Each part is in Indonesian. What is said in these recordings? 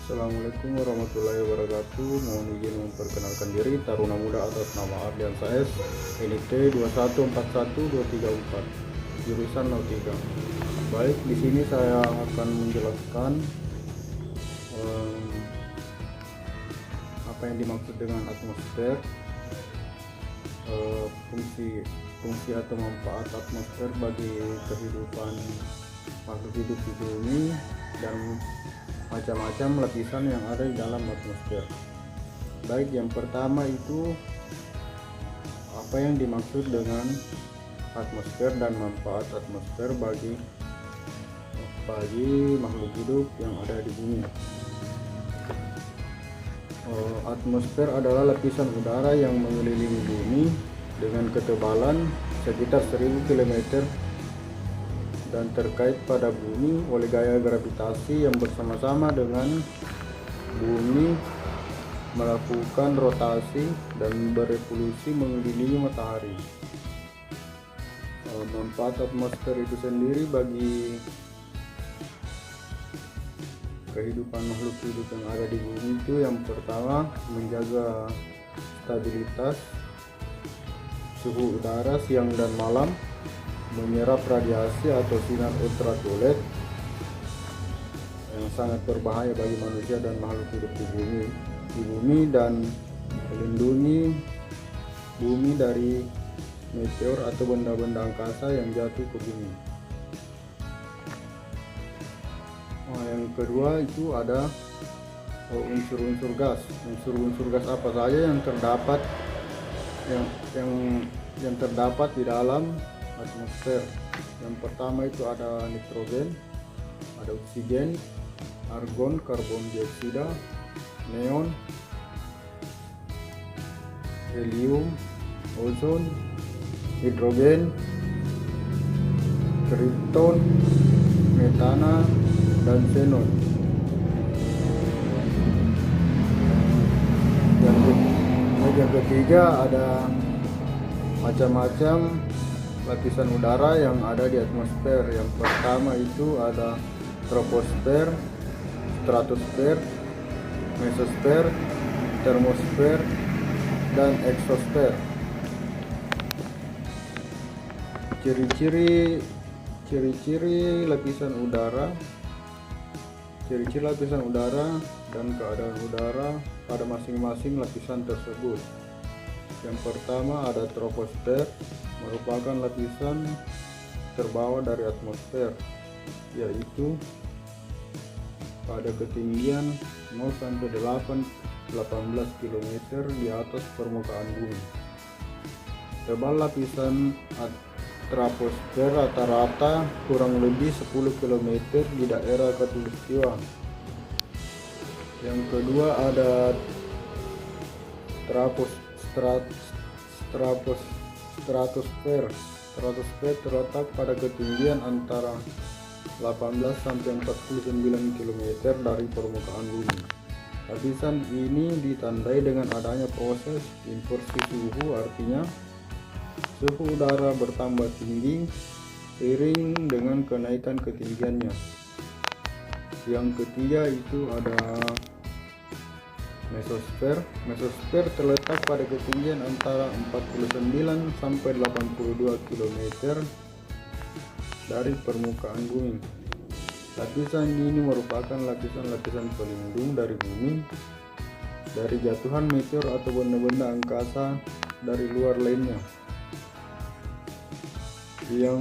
Assalamualaikum warahmatullahi wabarakatuh. Mohon izin memperkenalkan diri, Taruna Muda atas nama Ardian Saes, NIT 2141234, jurusan Nautika. Baik, di sini saya akan menjelaskan apa yang dimaksud dengan atmosfer, fungsi atau manfaat atmosfer bagi kehidupan makhluk hidup di bumi, dan macam-macam lapisan yang ada di dalam atmosfer. Baik, yang pertama itu apa yang dimaksud dengan atmosfer dan manfaat atmosfer bagi makhluk hidup yang ada di bumi. Atmosfer adalah lapisan udara yang mengelilingi bumi dengan ketebalan sekitar 1000 km dan terkait pada bumi oleh gaya gravitasi yang bersama-sama dengan bumi melakukan rotasi dan berevolusi mengelilingi matahari. Manfaat atmosfer itu sendiri bagi kehidupan makhluk hidup yang ada di bumi itu, yang pertama menjaga stabilitas suhu udara siang dan malam, menyerap radiasi atau sinar ultraviolet yang sangat berbahaya bagi manusia dan makhluk hidup di bumi dan melindungi bumi dari meteor atau benda-benda angkasa yang jatuh ke bumi. Yang kedua itu ada unsur-unsur gas. Unsur-unsur gas apa saja yang terdapat yang terdapat di dalam atmosfer. Yang pertama itu ada nitrogen, ada oksigen, argon, karbon dioksida, neon, helium, ozon, hidrogen, krypton, metana, dan xenon. Yang ketiga ada macam-macam lapisan udara yang ada di atmosfer. Yang pertama itu ada troposfer, stratosfer, mesosfer, termosfer, dan eksosfer. Ciri-ciri lapisan udara, dan keadaan udara pada masing-masing lapisan tersebut. Yang pertama ada troposfer, merupakan lapisan terbawah dari atmosfer, yaitu pada ketinggian 0 sampai 18 km di atas permukaan bumi. Tebal lapisan troposfer rata-rata kurang lebih 10 km di daerah khatulistiwa. Yang kedua ada stratosfer. Stratosfer terletak pada ketinggian antara 18 sampai 49 km dari permukaan bumi. Lapisan ini ditandai dengan adanya proses inversi suhu, artinya suhu udara bertambah tinggi seiring dengan kenaikan ketinggiannya. Yang ketiga itu ada mesosfer. Mesosfer terletak pada ketinggian antara 49 sampai 82 km dari permukaan bumi. Lapisan ini merupakan lapisan pelindung dari bumi dari jatuhan meteor atau benda-benda angkasa dari luar lainnya. Yang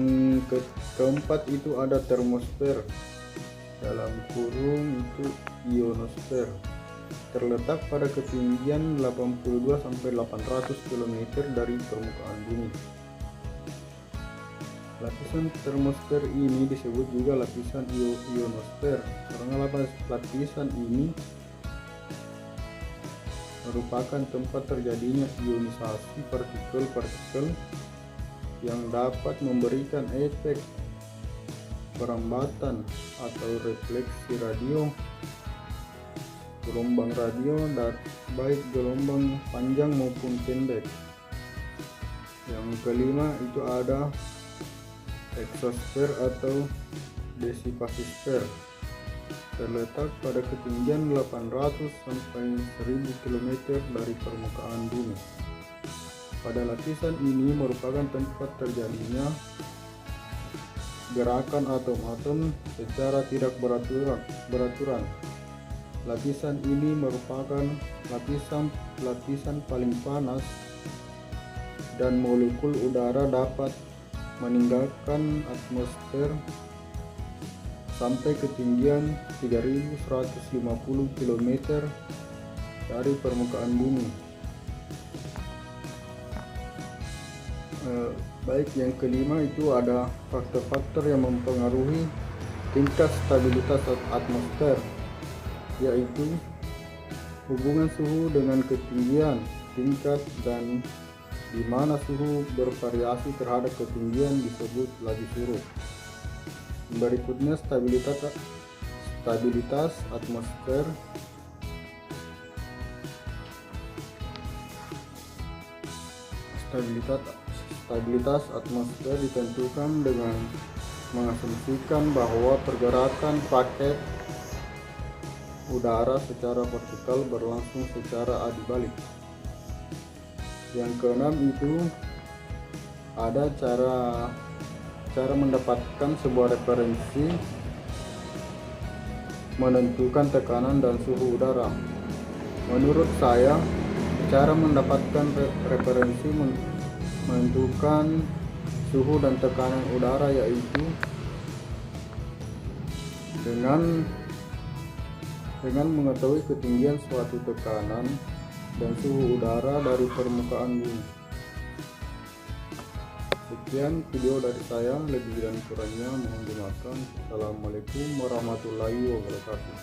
keempat itu ada termosfer, dalam kurung itu ionosfer, terletak pada ketinggian 82 sampai 800 km dari permukaan bumi. Lapisan termosfer ini disebut juga lapisan ionosfer karena lapisan ini merupakan tempat terjadinya ionisasi partikel-partikel yang dapat memberikan efek perambatan atau refleksi radio, gelombang radio, dan baik gelombang panjang maupun pendek. Yang kelima itu ada eksosfer atau desipasisfer. terletak pada ketinggian 800 sampai 1000 km dari permukaan bumi. Pada lapisan ini merupakan tempat terjadinya gerakan atom-atom secara tidak beraturan. Lapisan ini merupakan lapisan paling panas dan molekul udara dapat meninggalkan atmosfer sampai ketinggian 3150 km dari permukaan bumi. Baik, yang kelima itu ada faktor-faktor yang mempengaruhi tingkat stabilitas atmosfer, yaitu hubungan suhu dengan ketinggian, tingkat, dan di mana suhu bervariasi terhadap ketinggian disebut laju surut. Berikutnya stabilitas atmosfer. Stabilitas atmosfer ditentukan dengan mengasumsikan bahwa pergerakan paket udara secara vertikal berlangsung secara adibalik. Yang keenam itu ada cara mendapatkan sebuah referensi menentukan tekanan dan suhu udara. Menurut saya, cara mendapatkan referensi menentukan suhu dan tekanan udara yaitu dengan mengetahui ketinggian suatu tekanan dan suhu udara dari permukaan bumi. Sekian video dari saya, lebih dan kurangnya mohon dimaafkan. Assalamualaikum warahmatullahi wabarakatuh.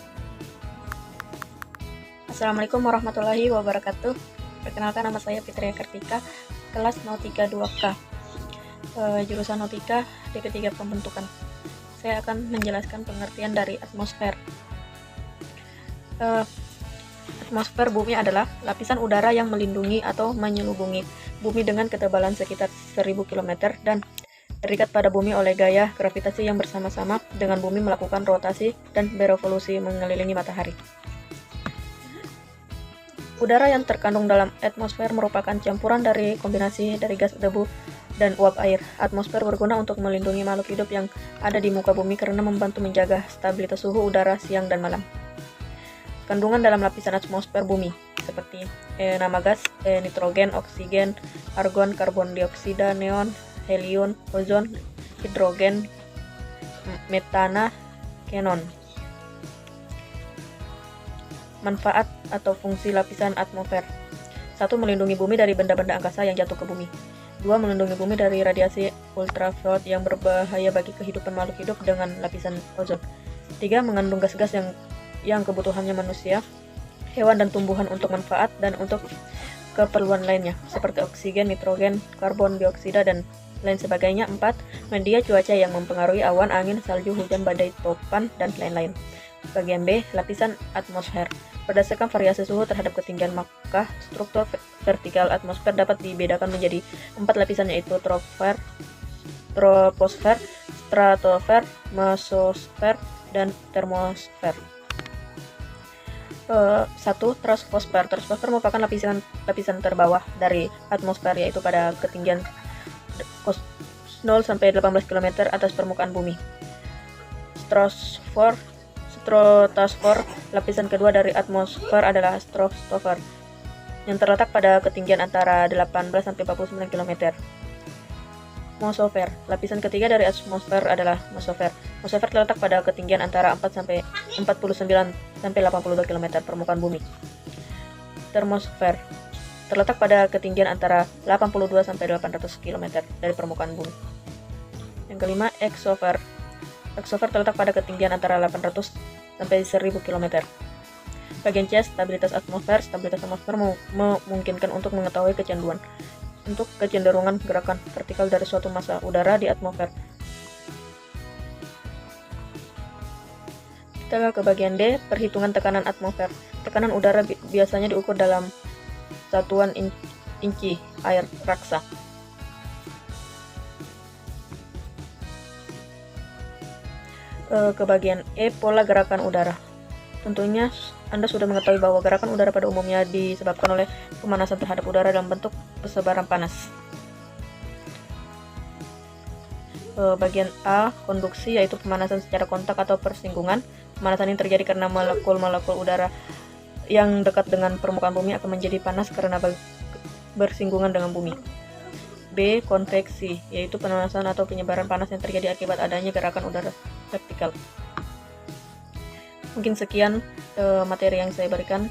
Assalamualaikum warahmatullahi wabarakatuh. Perkenalkan, nama saya Fitria Kartika, kelas Nautika 2K, jurusan Nautika D3 Pembentukan. Saya akan menjelaskan pengertian dari atmosfer. Atmosfer bumi adalah lapisan udara yang melindungi atau menyelubungi bumi dengan ketebalan sekitar 1000 km dan terikat pada bumi oleh gaya gravitasi yang bersama-sama dengan bumi melakukan rotasi dan berevolusi mengelilingi matahari. Udara yang terkandung dalam atmosfer merupakan campuran dari kombinasi dari gas, debu, dan uap air. Atmosfer berguna untuk melindungi makhluk hidup yang ada di muka bumi karena membantu menjaga stabilitas suhu udara siang dan malam. Kandungan dalam lapisan atmosfer bumi seperti nama gas, nitrogen, oksigen, argon, karbon dioksida, neon, helium, ozon, hidrogen, metana, xenon. Manfaat atau fungsi lapisan atmosfer. 1. Melindungi bumi dari benda-benda angkasa yang jatuh ke bumi. 2. Melindungi bumi dari radiasi ultraviolet yang berbahaya bagi kehidupan makhluk hidup dengan lapisan ozon. 3. Mengandung gas-gas yang kebutuhannya manusia, hewan dan tumbuhan untuk manfaat dan untuk keperluan lainnya, seperti oksigen, nitrogen, karbon dioksida, dan lain sebagainya. 4. Media cuaca yang mempengaruhi awan, angin, salju, hujan, badai, topan, dan lain-lain. Bagian B. Lapisan atmosfer. Berdasarkan variasi suhu terhadap ketinggian, maka struktur vertikal atmosfer dapat dibedakan menjadi 4 lapisan, yaitu troposfer, stratosfer, mesosfer, dan termosfer. 1. Troposfer. Troposfer merupakan lapisan terbawah dari atmosfer, yaitu pada ketinggian 0 sampai 18 km atas permukaan bumi. Stratosfer. Lapisan kedua dari atmosfer adalah stratosfer, yang terletak pada ketinggian antara 18 sampai 49 km. Mesosfer. Lapisan ketiga dari atmosfer adalah mesosfer. Mesosfer terletak pada ketinggian antara 4 sampai 49 sampai 82 km permukaan bumi. Termosfer. Terletak pada ketinggian antara 82 sampai 800 km dari permukaan bumi. Yang kelima, exosfer. Exosfer terletak pada ketinggian antara 800 sampai 1000 km. Bagian C. Stabilitas atmosfer. Stabilitas atmosfer memungkinkan untuk mengetahui kecenderungan gerakan vertikal dari suatu massa udara di atmosfer. Kita ke bagian D. Perhitungan tekanan atmosfer. Tekanan udara biasanya diukur dalam satuan inci air raksa. Ke bagian E. Pola gerakan udara. Tentunya Anda sudah mengetahui bahwa gerakan udara pada umumnya disebabkan oleh pemanasan terhadap udara dalam bentuk persebaran panas. Bagian A, konduksi, yaitu pemanasan secara kontak atau persinggungan. Pemanasan yang terjadi karena molekul-molekul udara yang dekat dengan permukaan bumi akan menjadi panas karena bersinggungan dengan bumi. B, konveksi, yaitu pemanasan atau penyebaran panas yang terjadi akibat adanya gerakan udara vertikal. Mungkin sekian materi yang saya berikan,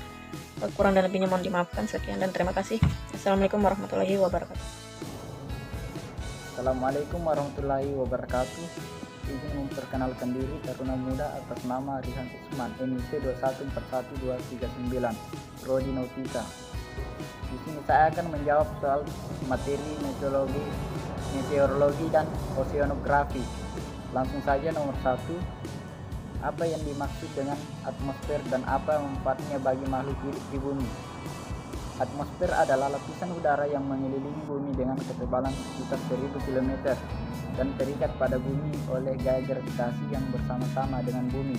kurang dan lebihnya mohon dimaafkan. Sekian dan terima kasih. Assalamualaikum warahmatullahi wabarakatuh. Assalamualaikum warahmatullahi wabarakatuh. Izin memperkenalkan diri, Taruna Muda atas nama Rihan Usman, NIP 2141239, Prodi Nautika. Di sini saya akan menjawab soal materi meteorologi dan oceanografi. Langsung saja nomor 1. Apa yang dimaksud dengan atmosfer dan apa manfaatnya bagi makhluk hidup di bumi? Atmosfer adalah lapisan udara yang mengelilingi bumi dengan ketebalan sekitar 1000 km dan terikat pada bumi oleh gaya gravitasi yang bersama-sama dengan bumi,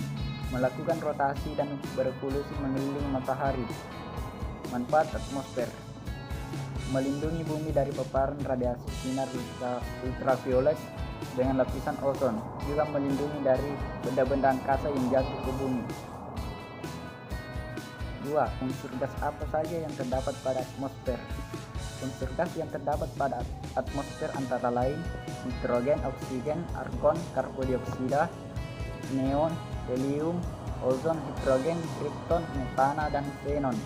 melakukan rotasi dan berevolusi mengelilingi matahari. Manfaat atmosfer: melindungi bumi dari paparan radiasi sinar ultraviolet dengan lapisan ozon, juga melindungi dari benda-benda angkasa yang jatuh ke bumi. 2. Unsur gas apa saja yang terdapat pada atmosfer? Unsur gas yang terdapat pada atmosfer antara lain nitrogen, oksigen, argon, karbon dioksida, neon, helium, ozon, hidrogen, kripton, metana, dan xenon.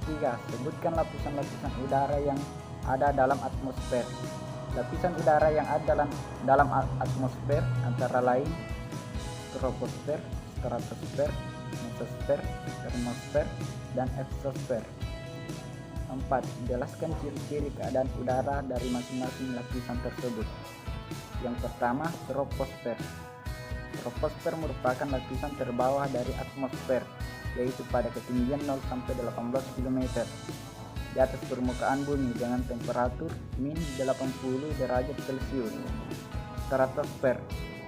3. Sebutkan lapisan-lapisan udara yang ada dalam atmosfer. Lapisan udara yang ada dalam atmosfer antara lain troposfer, stratosfer, mesosfer, termosfer, dan eksosfer. 4. Jelaskan ciri-ciri keadaan udara dari masing-masing lapisan tersebut. Yang pertama, troposfer. Troposfer merupakan lapisan terbawah dari atmosfer, yaitu pada ketinggian 0 sampai 18 km di atas permukaan bumi dengan temperatur min 80 derajat Celcius. Stratosfer.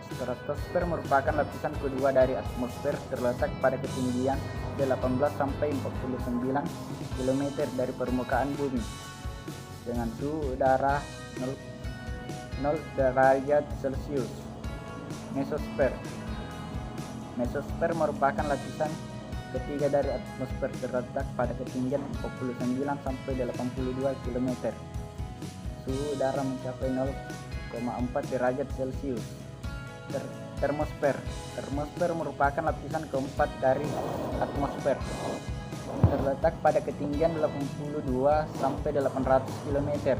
Stratosfer merupakan lapisan kedua dari atmosfer, terletak pada ketinggian 18 sampai 49 km dari permukaan bumi dengan suhu udara 0 derajat Celcius. Mesosfer. Mesosfer merupakan lapisan ketiga dari atmosfer, terletak pada ketinggian 49 sampai 82 km. Suhu udara mencapai 0,4 derajat Celcius. Termosfer. Termosfer merupakan lapisan keempat dari atmosfer, terletak pada ketinggian 82 sampai 800 km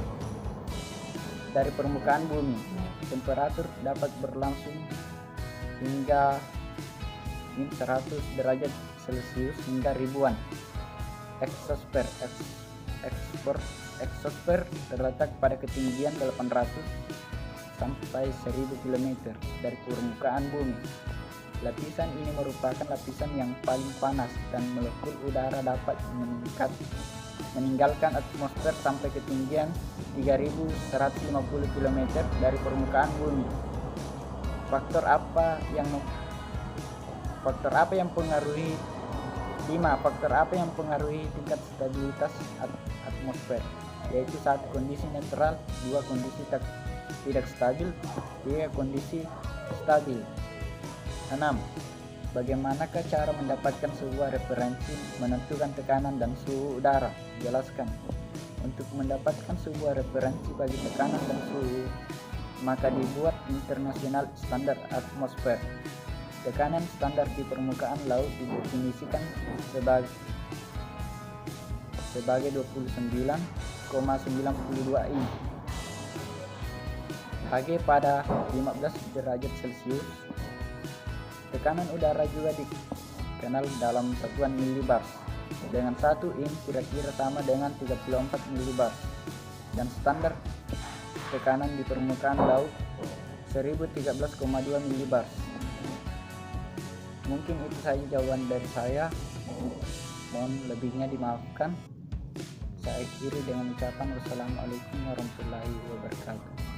dari permukaan bumi. Temperatur dapat berlangsung hingga 100 derajat Celcius hingga ribuan. Eksosfer. Eksosfer terletak pada ketinggian 800 sampai 1000 km dari permukaan bumi. Lapisan ini merupakan lapisan yang paling panas dan molekul udara dapat meninggalkan atmosfer sampai ketinggian 3150 km dari permukaan bumi. Faktor apa yang mempengaruhi 5. Faktor apa yang mempengaruhi tingkat stabilitas atmosfer? Yaitu 1. Kondisi netral, 2. Kondisi tidak stabil, 3. Kondisi stabil. 6. Bagaimanakah cara mendapatkan sebuah referensi menentukan tekanan dan suhu udara? Jelaskan. Untuk mendapatkan sebuah referensi bagi tekanan dan suhu, maka dibuat International Standard Atmosphere. Tekanan standar di permukaan laut didefinisikan sebagai 29,92 I. Hg pada 15 derajat Celcius. Tekanan udara juga dikenal dalam satuan millibars, dengan 1 in kira-kira sama dengan 34 millibars, dan standar tekanan di permukaan laut 1013,2 millibars. Mungkin itu saja jawaban dari saya, mohon lebihnya dimaafkan. Saya akhiri dengan ucapan wassalamualaikum warahmatullahi wabarakatuh.